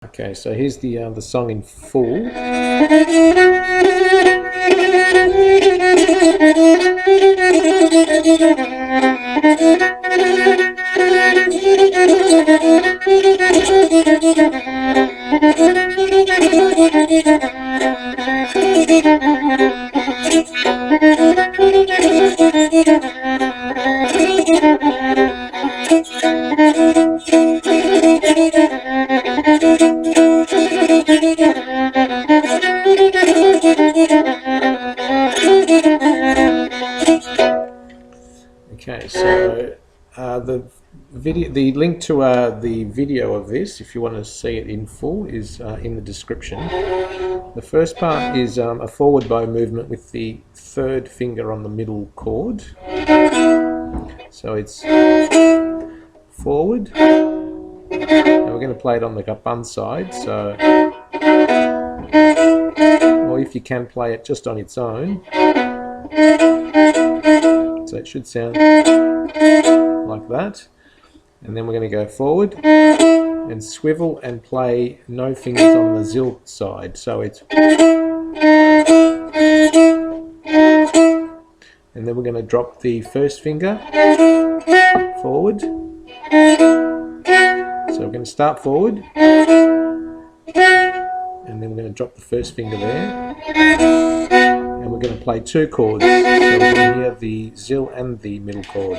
Okay, so here's the song in full. Okay, so the link to the video of this, if you want to see it in full, is in the description. The first part is a forward bow movement with the third finger on the middle chord. So it's forward, and we're going to play it on the bun side. So, or if you can, play it just on its own. So it should sound like that. And then we're going to go forward and swivel and play no fingers on the zil side. So it's, and then we're going to drop the first finger forward. So we're going to start forward, and then we're going to drop the first finger there, and we're going to play two chords. So we're going to hear the zil and the middle chord.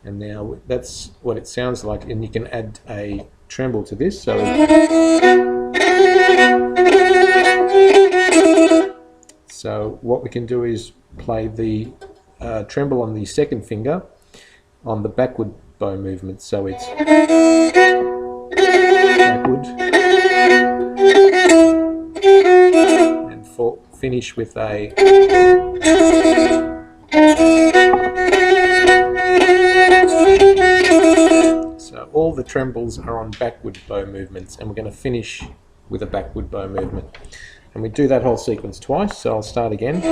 And now that's what it sounds like, and you can add a tremble to this. So what we can do is play the tremble on the second finger on the backward bow movement. So it's backward and finish with a. So all the trembles are on backward bow movements, and we're going to finish with a backward bow movement. And we do that whole sequence twice, so I'll start again.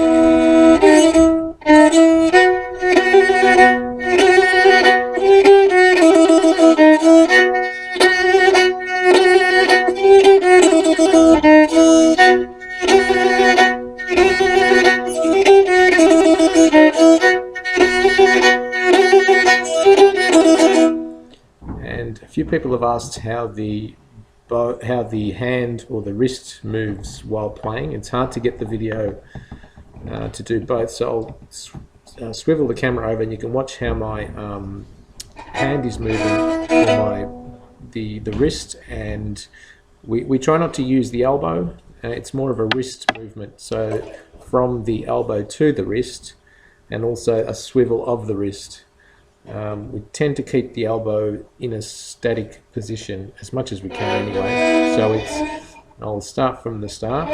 And a few people have asked how the hand or the wrist moves while playing. It's hard to get the video to do both, so I'll swivel the camera over and you can watch how my hand is moving, or the wrist, and we try not to use the elbow. It's more of a wrist movement, so from the elbow to the wrist, and also a swivel of the wrist. We tend to keep the elbow in a static position as much as we can anyway. So I'll start from the start.